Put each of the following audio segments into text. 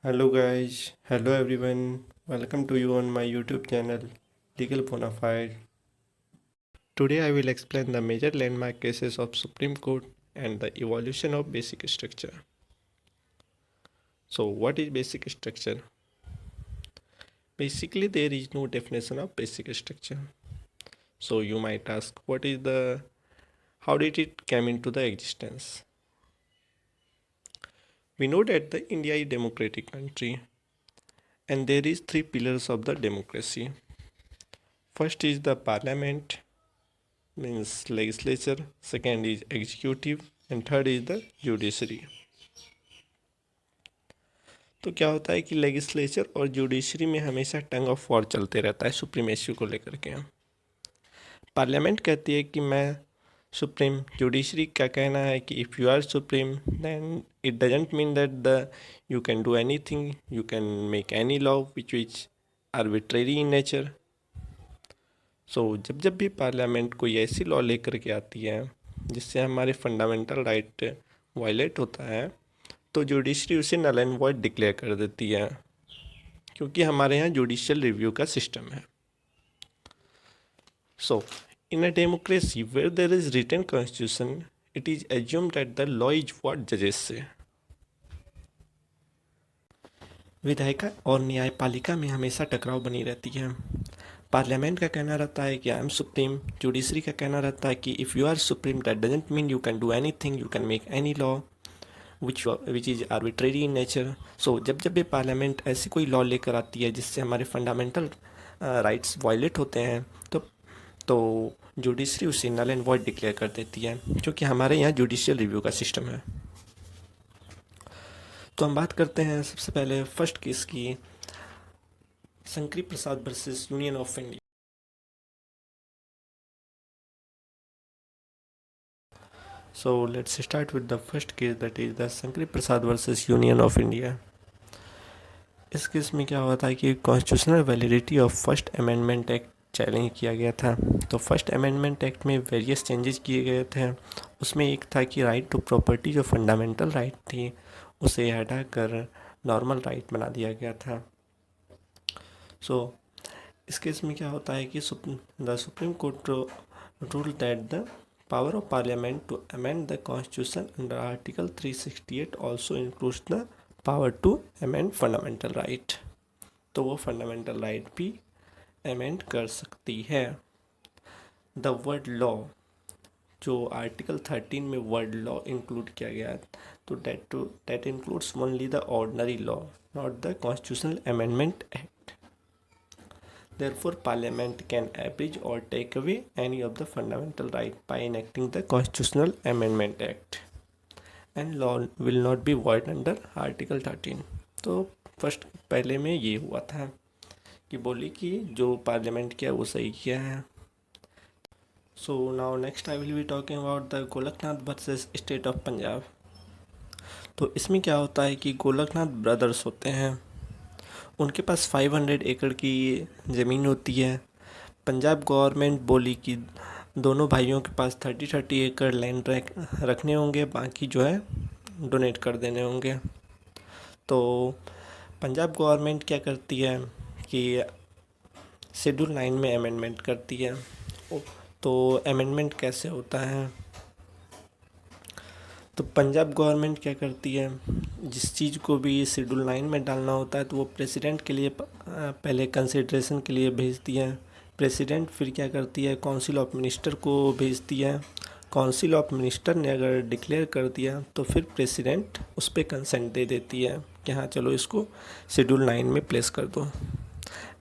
Hello guys, hello everyone. Welcome to you on my YouTube channel Legal Bonafide. Today I will explain the major landmark cases of Supreme Court and the evolution of basic structure. So what is basic structure? Basically there is no definition of basic structure. So you might ask how did it come into the existence? We know that the India is a democratic country and there is three pillars of the democracy. First is the parliament, means legislature, second is executive and third is the judiciary. तो क्या होता है कि legislature और judiciary में हमेशा tongue of war चलते रहता है सुप्रीमेसी को लेकर के। पार्लियामेंट कहती है कि मैं सुप्रीम, जुडिशरी का कहना है कि if you are supreme then it doesn't mean that the you can do anything, you can make any law which arbitrary in nature. So जब जब भी पार्लियामेंट कोई ऐसी लॉ लेकर के आती है जिससे हमारे फंडामेंटल राइट वायलेट होता है तो जुडिशरी उसे नल एंड वॉइड डिक्लेयर कर देती है, क्योंकि हमारे यहाँ जुडिशियल रिव्यू का सिस्टम है। So in a democracy where there is written constitution it is assumed that the law is what जजेस से। विधायिका और न्यायपालिका में हमेशा टकराव बनी रहती है। पार्लियामेंट का कहना रहता है कि आई एम सुप्रीम, जुडिशरी का कहना रहता है कि if you are supreme that doesn't mean you can do anything, you can make any law which is arbitrary in nature. So जब जब भी पार्लियामेंट ऐसी कोई लॉ लेकर आती है जिससे हमारे फंडामेंटल राइट्स वायलेट होते हैं तो जुडिशरी उसे नल एंड वॉइड डिक्लेयर कर देती है, क्योंकि हमारे यहाँ जुडिशियल रिव्यू का सिस्टम है। तो हम बात करते हैं सबसे पहले फर्स्ट केस की, Shankari Prasad versus Union of India. So let's start with the first case, that is the Shankari Prasad versus Union of India. इस केस में क्या हुआ था कि constitutional validity of first amendment act challenge किया गया था। तो फर्स्ट अमेंडमेंट एक्ट में वेरियस चेंजेस किए गए थे। उसमें एक था कि राइट टू प्रॉपर्टी जो फंडामेंटल राइट थी उसे हटाकर नॉर्मल राइट बना दिया गया था। सो इस केस में क्या होता है कि the supreme court rule that the power of parliament to amend the constitution under article 368 also includes the power to amend fundamental right। तो वो फंडामेंटल राइट भी अमेंड कर सकती है। द वर्ड लॉ, जो आर्टिकल 13 में वर्ड लॉ इंक्लूड किया गया है, तो that includes only the ordinary law, not the constitutional amendment act. Therefore, Parliament can abridge or take away any of the fundamental right by enacting the Constitutional Amendment Act, and law will not be void under Article 13। तो first पहले में ये हुआ था कि बोली कि जो पार्लियामेंट किया वो सही किया है। So now next I will be talking about the Golaknath versus state of Punjab. तो इसमें क्या होता है कि गोलकनाथ ब्रदर्स होते हैं, उनके पास 500 एकड़ की ज़मीन होती है। पंजाब गवर्नमेंट बोली कि दोनों भाइयों के पास 30-30 एकड़ लैंड रखने होंगे, बाकी जो है डोनेट कर देने होंगे। तो पंजाब गवर्नमेंट क्या करती है कि शेड्यूल 9 में अमेंडमेंट करती है। तो अमेंडमेंट कैसे होता है, तो पंजाब गवर्नमेंट क्या करती है, जिस चीज़ को भी शेड्यूल 9 में डालना होता है तो वो प्रेसिडेंट के लिए पहले कंसिड्रेशन के लिए भेजती है। प्रेसिडेंट फिर क्या करती है, काउंसिल ऑफ मिनिस्टर को भेजती है। काउंसिल ऑफ मिनिस्टर ने अगर डिक्लेयर कर दिया तो फिर प्रेसिडेंट उस पर कंसेंट दे देती है कि हाँ चलो इसको शेड्यूल 9 में प्लेस कर दो।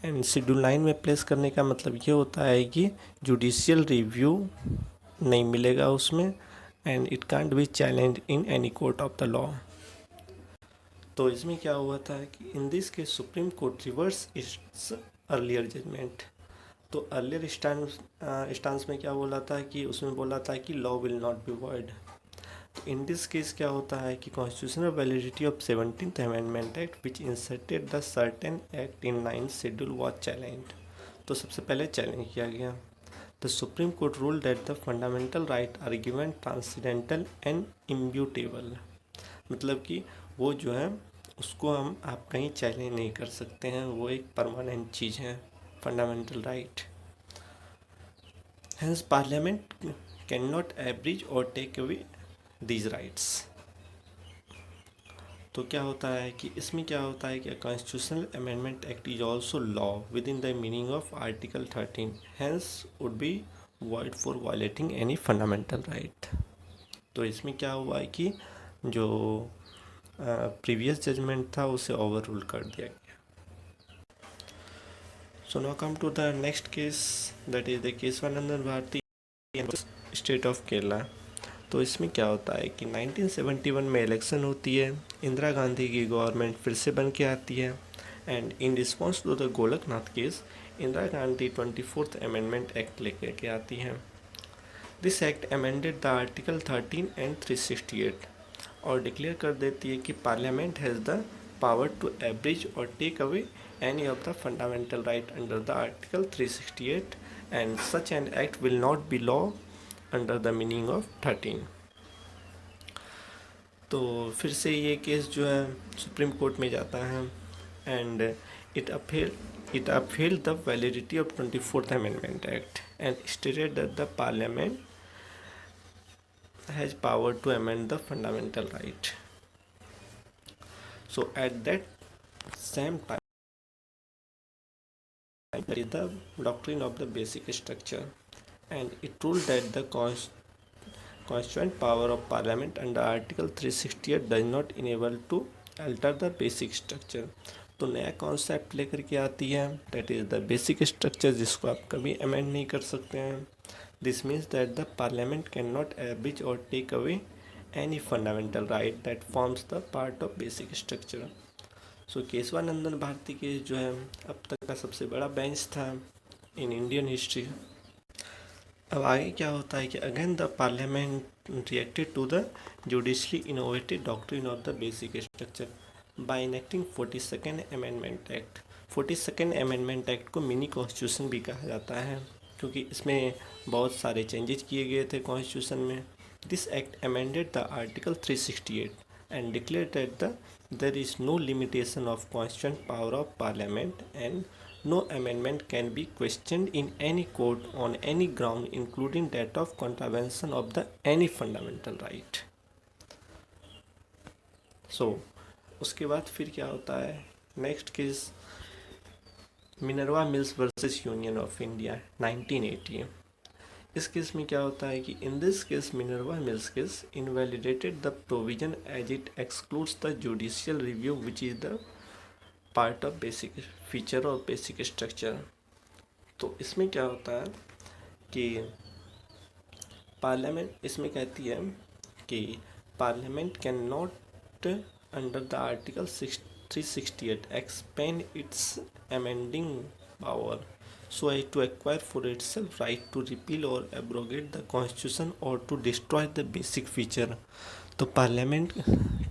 एंड शेड्यूल 9 में प्लेस करने का मतलब ये होता है कि जुडिशियल रिव्यू नहीं मिलेगा उसमें, and it can't be challenge in any court of the law. तो इसमें क्या हुआ था कि in this case supreme court reverse its earlier judgement. तो अर्लियर स्टांस में क्या बोला था कि उसमें बोला था कि law will not be void. तो इन दिस केस क्या होता है कि constitutional validity of 17th amendment act which inserted the certain act in 9th schedule was challenge. तो सबसे पहले चैलेंज किया गया। The supreme court rule that the fundamental right are given transcendental and immutable, मतलब कि वो जो है उसको आप कहीं चैलेंज नहीं कर सकते हैं, वो एक परमानेंट चीज़ है, fundamental right. Hence parliament can not abridge or take away these rights. तो क्या होता है कि इसमें क्या होता है कि constitutional amendment act is also law with in the meaning of article 13, hence would be void for violating any fundamental right. तो इसमें क्या हुआ है कि जो प्रीवियस जजमेंट था उसे ओवर रूल कर दिया गया। So now come to the next case, that is the Keshavanandan Bharati state of Kerala. तो इसमें क्या होता है कि 1971 में इलेक्शन होती है, इंदिरा गांधी की गवर्नमेंट फिर से बन के आती है, and in response to the Golaknath case Indira Gandhi 24th amendment act लेकर के आती हैं। This act amended the article 13 and 368 और डिक्लेयर कर देती है कि parliament has the power to abridge or take away any of the fundamental right under the article 368 and such an act will not be law under the meaning of 13। तो फिर से ये case जो है सुप्रीम कोर्ट में जाता है, and it upheld the validity of 24th amendment act and stated that the parliament has power to amend the fundamental right. So at that same time that is the doctrine of the basic structure, and it ruled that the constituent power of parliament under article 368 does not enable to alter the basic structure। तो नया concept लेकर के आती है, that is the basic structure, जिसको आप कभी amend नहीं कर सकते हैं। This means that the parliament can not abridge or take away any fundamental right that forms the part of basic structure. So Keshavanandan Bharati case जो है अब तक का सबसे बड़ा बेंच था इन इंडियन हिस्ट्री। अब आगे क्या होता है कि again the parliament reacted to the judicially innovated doctrine of the basic structure by enacting 42nd amendment act. 42nd amendment act को मिनी कॉन्स्टिट्यूशन भी कहा जाता है, क्योंकि इसमें बहुत सारे चेंजेस किए गए थे कॉन्स्टिट्यूशन में। This act amended the article 368 and declared that there is no limitation of constituent power of parliament and no amendment can be questioned in any court on any ground including that of contravention of the any fundamental right। so उसके बाद फिर क्या होता है, next case Minerva Mills versus Union of India 1980। इस केस में क्या होता है कि in this case Minerva Mills case invalidated the provision as it excludes the judicial review which is the part of basic feature और बेसिक स्ट्रक्चर। तो इसमें क्या होता है कि पार्लियामेंट इसमें कहती है कि parliament can not under the article 368 expand its amending power so as to acquire for itself right to repeal or abrogate the constitution or to destroy the basic feature। तो पार्लियामेंट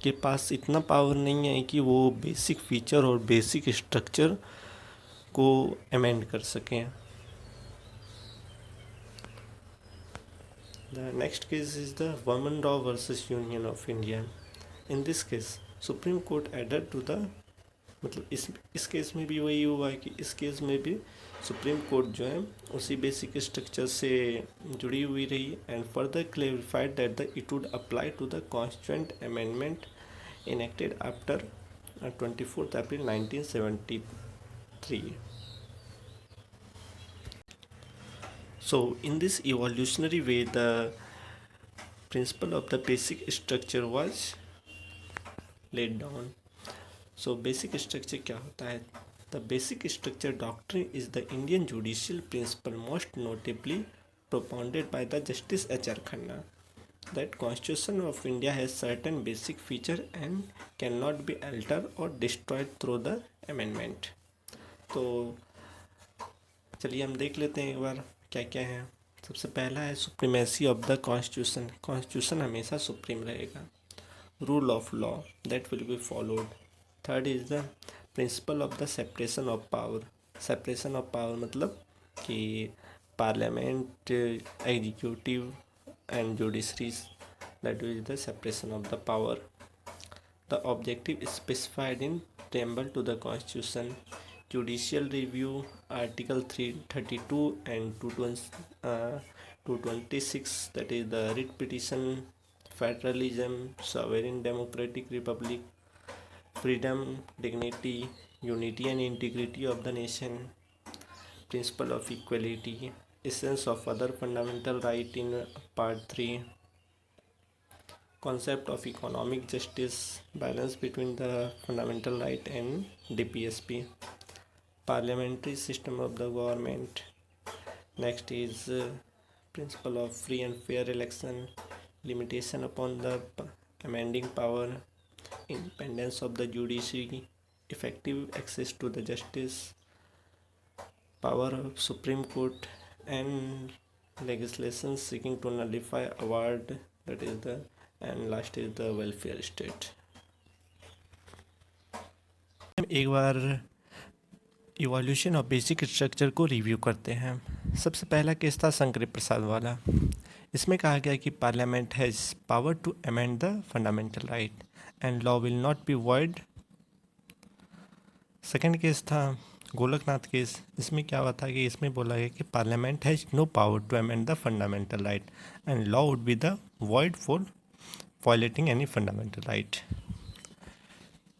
के पास इतना power नहीं है कि वो basic feature और basic structure को अमेंड कर सकें। The next case is the Waman Rao versus Union of India. In this case supreme court added to the, मतलब इस केस में भी वही हुआ है कि इस केस में भी सुप्रीम कोर्ट जो है उसी बेसिक स्ट्रक्चर से जुड़ी हुई रही and further clarified that the it would apply to the constituent amendment enacted after 24 April 1973। So in this evolutionary way the principle of the basic structure was laid down. So basic structure क्या होता है? The basic structure doctrine is the Indian judicial principle most notably propounded by the Justice H.R. Khanna that Constitution of India has certain basic feature and cannot be altered or destroyed through the amendment। तो चलिए हम देख लेते हैं एक बार क्या क्या है। सबसे पहला है supremacy of the constitution. Constitution हमेशा सुप्रीम रहेगा। Rule of law that will be followed. Third is the principle of the separation of power. Separation of power मतलब कि parliament, executive and judiciary, that is the separation of the power. The objective is specified in preamble to the Constitution. Judicial review, Article 332 and 226, that is the writ petition, federalism, sovereign democratic republic, freedom, dignity, unity and integrity of the nation, principle of equality, essence of other fundamental right in Part 3, concept of economic justice, balance between the fundamental right and DPSP, parliamentary system of the government. Next is principle of free and fair election, limitation upon the amending power, independence of the judiciary, effective access to the justice, power of Supreme Court, and legislation seeking to nullify award, that is the, and last is the welfare state. हम एक बार evolution of basic structure को review करते हैं। सबसे पहला case था शंकर प्रसाद वाला। इसमें कहा गया कि parliament has power to amend the fundamental right and law will not be void. Second case था गोलकनाथ केस। इसमें क्या हुआ था कि इसमें बोला गया कि parliament has no power to amend the fundamental right and law would be the void for violating any fundamental right.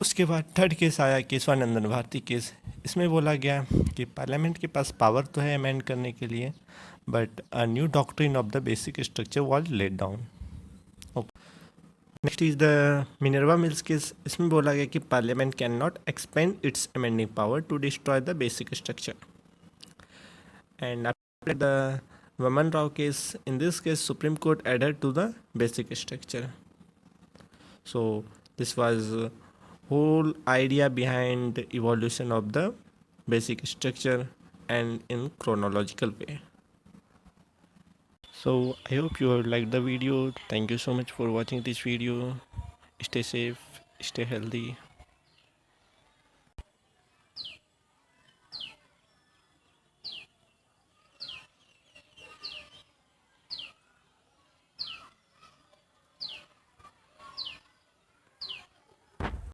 उसके बाद थर्ड केस आया केशवानंदन भारती केस। इसमें बोला गया कि पार्लियामेंट के पास पावर तो है अमेंड करने के लिए, but a new doctrine of the basic structure was let down. Next is the Minerva Mills case. इसमें बोला गया कि parliament can not expand its amending power to destroy the basic structure. And after the Waman Rao case, in this case supreme court added to the basic structure. So this was whole idea behind evolution of the basic structure and in chronological way. So I hope you liked the video. Thank you so much for watching this video. Stay safe, stay healthy.